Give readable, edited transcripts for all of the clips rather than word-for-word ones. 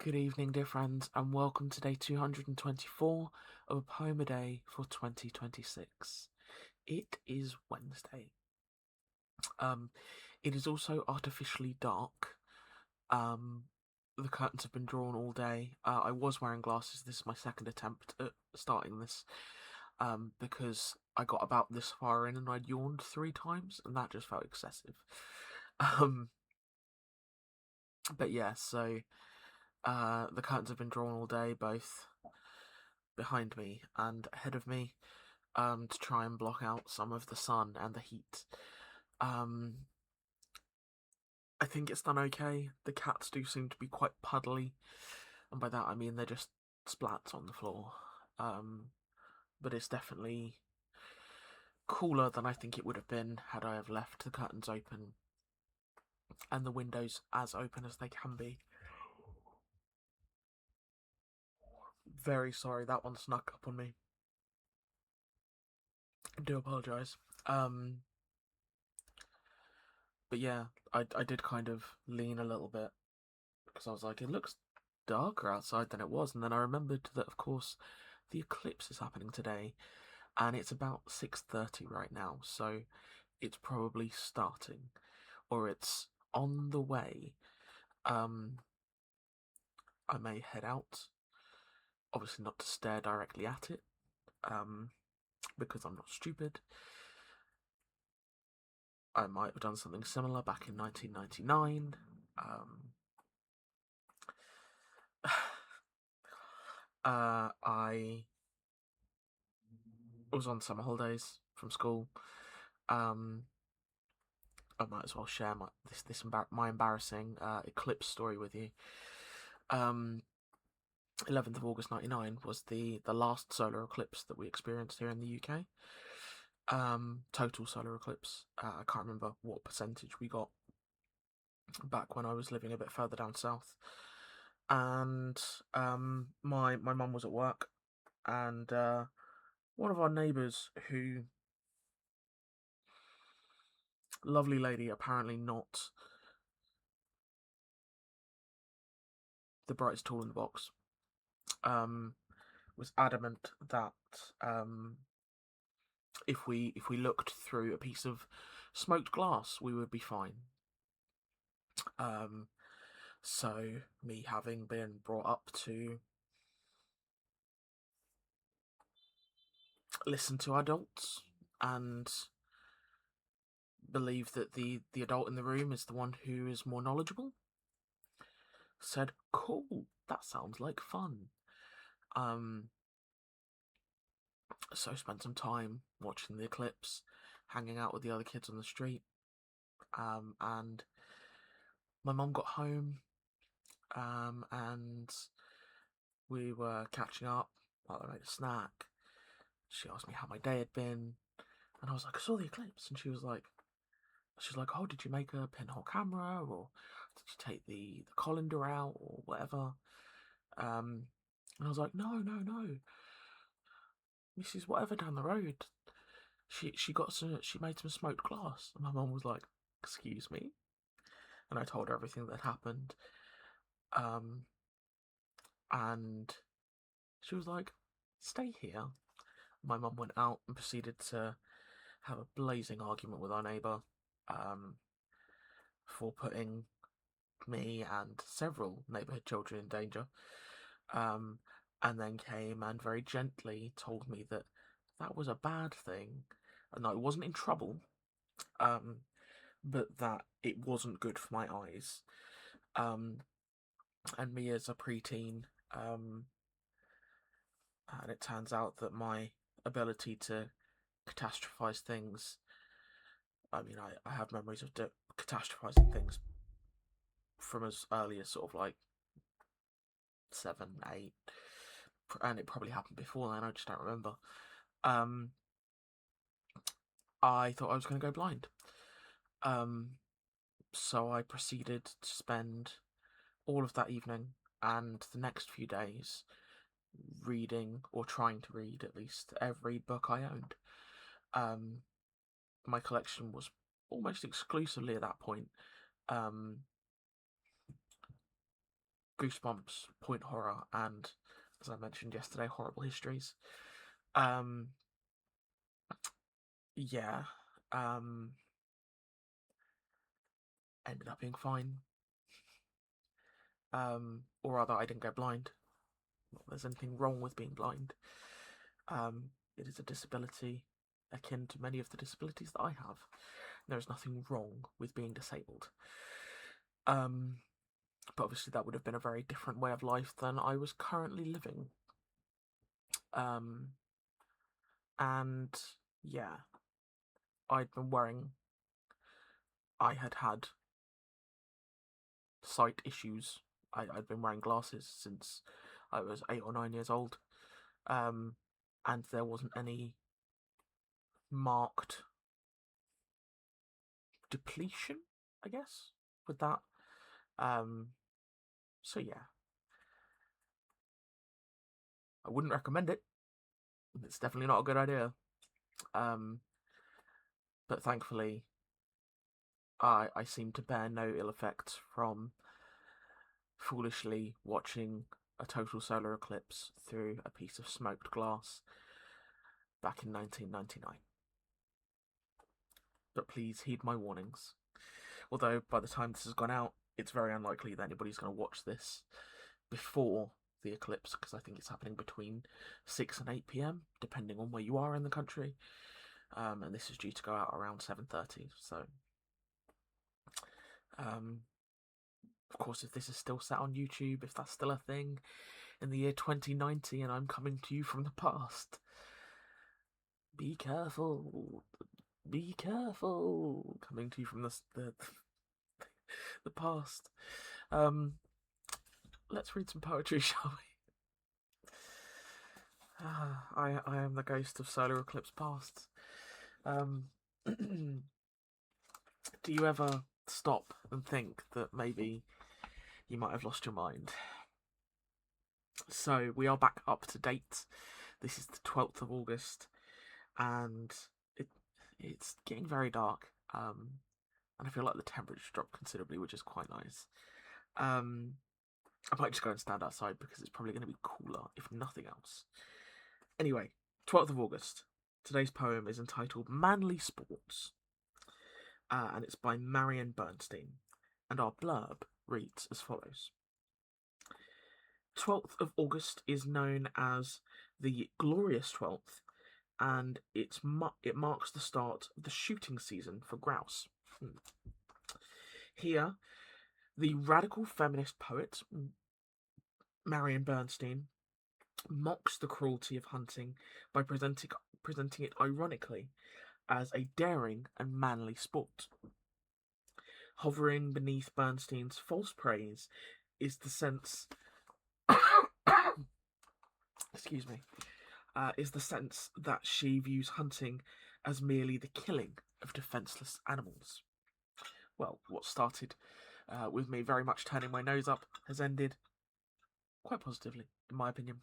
Good evening, dear friends, and welcome to day 224 of a poem a day for 2026. It is Wednesday. Um, it is also artificially dark. Um, the curtains have been drawn all day. I was wearing glasses. This is my second attempt at starting this. Because I got about this far in and I yawned 3 times, and that just felt excessive. Um, but yeah, so the curtains have been drawn all day, both behind me and ahead of me, to try and block out some of the sun and the heat. Um, I think it's done okay. The cats do seem to be quite puddly, and by that I mean they're just splats on the floor. Um, but it's definitely cooler than I think it would have been had I have left the curtains open and the windows as open as they can be. Very sorry, that one snuck up on me. I do apologise. But yeah, I did kind of lean a little bit because I was like, it looks darker outside than it was, and then I remembered that, of course, the eclipse is happening today, and it's about 6:30 right now, so it's probably starting, or it's on the way. Um, I may head out, obviously not to stare directly at it, because I'm not stupid. I might have done something similar back in 1999. I was on summer holidays from school. Um, I might as well share my embarrassing eclipse story with you. 11th of August 99 was the last solar eclipse that we experienced here in the UK. Total solar eclipse. I can't remember what percentage we got back when I was living a bit further down south. And my mum was at work, and one of our neighbours, who, lovely lady, apparently not the brightest tool in the box, was adamant that if we looked through a piece of smoked glass, we would be fine. Um, so me having been brought up to listen to adults and believe that the adult in the room is the one who is more knowledgeable, said, "Cool, that sounds like fun." Um, so spent some time watching the eclipse, hanging out with the other kids on the street. And my mum got home, and we were catching up while I made a snack. She asked me how my day had been, and I was like, I saw the eclipse, and she's like, oh, did you make a pinhole camera, or did you take the colander out, or whatever? And I was like, no, no, no, Mrs. Whatever down the road. She made some smoked glass, and my mum was like, excuse me, and I told her everything that happened. Um, and she was like, stay here. My mum went out and proceeded to have a blazing argument with our neighbour, for putting me and several neighbourhood children in danger, um, and then came and very gently told me that that was a bad thing, and I wasn't in trouble, um, but that it wasn't good for my eyes. Um, and me as a preteen, and it turns out that my ability to catastrophize things. I mean, I have memories of catastrophizing things from as early as sort of like 7, 8, and it probably happened before then. I just don't remember. Um, I thought I was going to go blind. So I proceeded to spend all of that evening and the next few days reading, or trying to read at least, every book I owned. Um, my collection was almost exclusively at that point, um, Goosebumps, Point Horror, and, as I mentioned yesterday, Horrible Histories. Um, yeah, ended up being fine. Or rather, I didn't go blind. Not that there's anything wrong with being blind. It is a disability akin to many of the disabilities that I have. There is nothing wrong with being disabled. But obviously that would have been a very different way of life than I was currently living. And yeah, I'd been worrying. I had had sight issues. I'd been wearing glasses since I was 8 or 9 years old. And there wasn't any marked depletion, I guess, with that. So yeah, I wouldn't recommend it. It's definitely not a good idea. But thankfully, I seem to bear no ill effects from foolishly watching a total solar eclipse through a piece of smoked glass back in 1999. But please heed my warnings. Although, by the time this has gone out, it's very unlikely that anybody's going to watch this before the eclipse, because I think it's happening between 6 and 8 p.m, depending on where you are in the country. And this is due to go out around 7:30, so... of course, if this is still set on YouTube, if that's still a thing in the year 2090 and I'm coming to you from the past, be careful. Be careful. Coming to you from the past. Let's read some poetry, shall we? I am the ghost of solar eclipse past. Do you ever stop and think that maybe you might have lost your mind? So we are back up to date. This is the 12th of August, and it's getting very dark. And I feel like the temperature dropped considerably, which is quite nice. I might just go and stand outside because it's probably going to be cooler, if nothing else. Anyway, 12th of August. Today's poem is entitled Manly Sports, and it's by Marion Bernstein. And our blurb reads as follows. 12th of August is known as the Glorious 12th, and it marks the start of the shooting season for grouse. Here, the radical feminist poet, Marion Bernstein, mocks the cruelty of hunting by presenting it ironically as a daring and manly sport. Hovering beneath Bernstein's false praise is the sense excuse me, is the sense that she views hunting as merely the killing of defenceless animals. Well, what started with me very much turning my nose up has ended quite positively, in my opinion.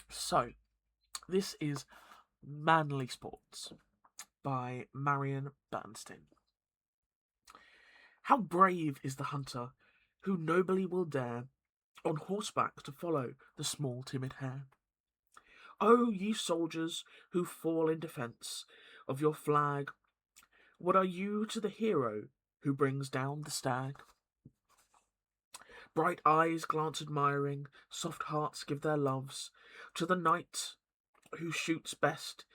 So, this is Manly Sports by Marion Bernstein. How brave is the hunter who nobly will dare on horseback to follow the small timid hare. O ye soldiers who fall in defence of your flag, what are you to the hero who brings down the stag? Bright eyes glance admiring, soft hearts give their loves to the knight who shoots best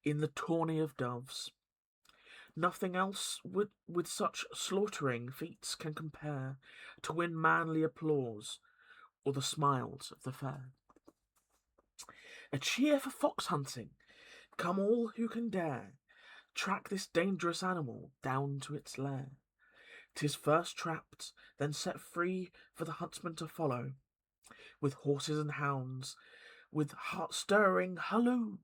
in the tourney of doves. Nothing else with such slaughtering feats can compare to win manly applause or the smiles of the fair. A cheer for fox hunting! Come all who can dare, track this dangerous animal down to its lair. 'Tis first trapped, then set free for the huntsman to follow, with horses and hounds, with heart-stirring halloo.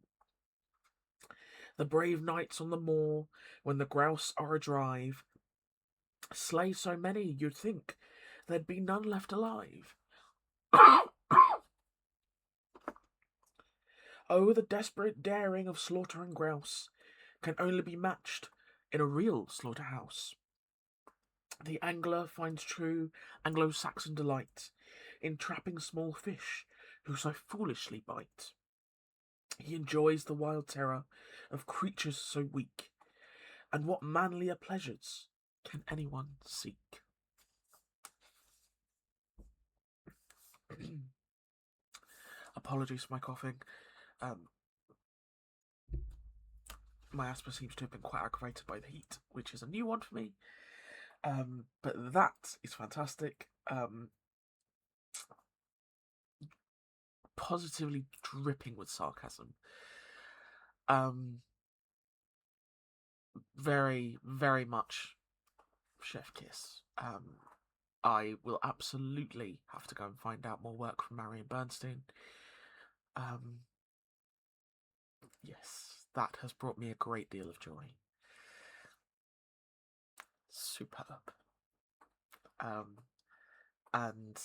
The brave knights on the moor, when the grouse are adrive, slay so many you'd think there'd be none left alive. Oh, the desperate daring of slaughtering grouse can only be matched in a real slaughterhouse. The angler finds true Anglo-Saxon delight in trapping small fish who so foolishly bite. He enjoys the wild terror of creatures so weak, and what manlier pleasures can anyone seek? Apologies for my coughing. Um, my asthma seems to have been quite aggravated by the heat, which is a new one for me. But that is fantastic. Positively dripping with sarcasm. Very, very much chef kiss. I will absolutely have to go and find out more work from Marion Bernstein. Yes, that has brought me a great deal of joy. Superb. And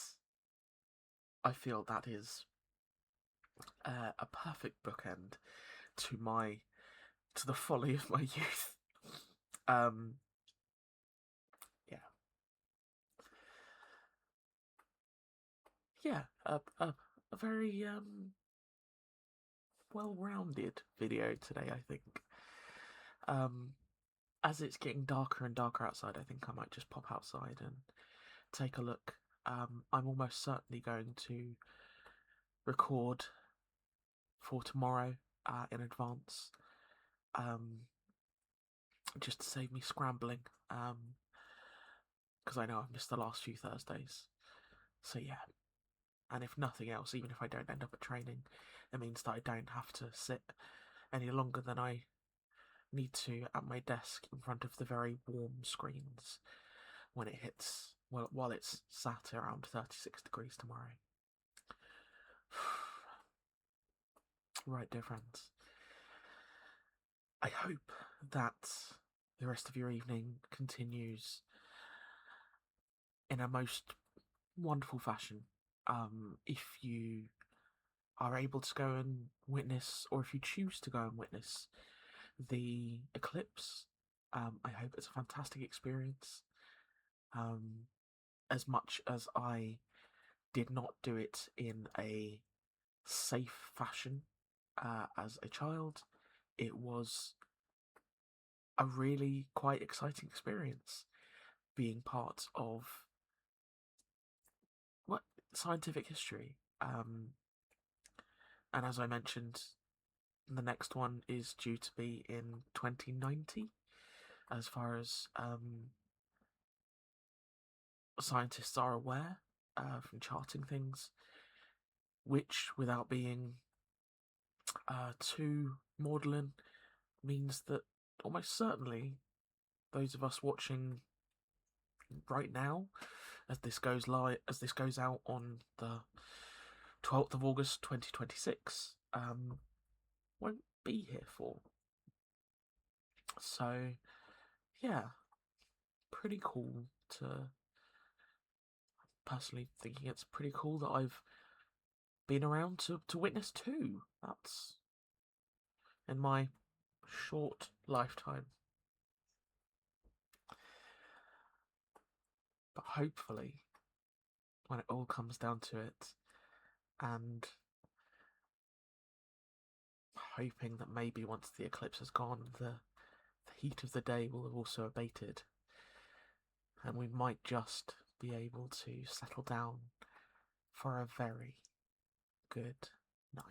I feel that is a perfect bookend to the folly of my youth. Yeah. Yeah, a very well-rounded video today, I think. As it's getting darker and darker outside, I think I might just pop outside and take a look. I'm almost certainly going to record for tomorrow in advance, just to save me scrambling, because I know I've missed the last few Thursdays. So yeah, and if nothing else, even if I don't end up at training, it means that I don't have to sit any longer than I need to at my desk in front of the very warm screens when it hits, well, while it's sat around 36 degrees tomorrow. Right, dear friends. I hope that the rest of your evening continues in a most wonderful fashion. If you are able to go and witness, or if you choose to go and witness the eclipse, I hope it's a fantastic experience. As much as I did not do it in a safe fashion as a child, it was a really quite exciting experience being part of scientific history. And as I mentioned, the next one is due to be in 2090, as far as scientists are aware from charting things, which, without being too maudlin, means that almost certainly those of us watching right now, as this goes out on the 12th of August 2026, won't be here for. So yeah, pretty cool to, personally thinking it's pretty cool that I've been around to witness two. That's in my short lifetime. But hopefully, when it all comes down to it, and hoping that maybe once the eclipse has gone, the heat of the day will have also abated, and we might just be able to settle down for a very good night.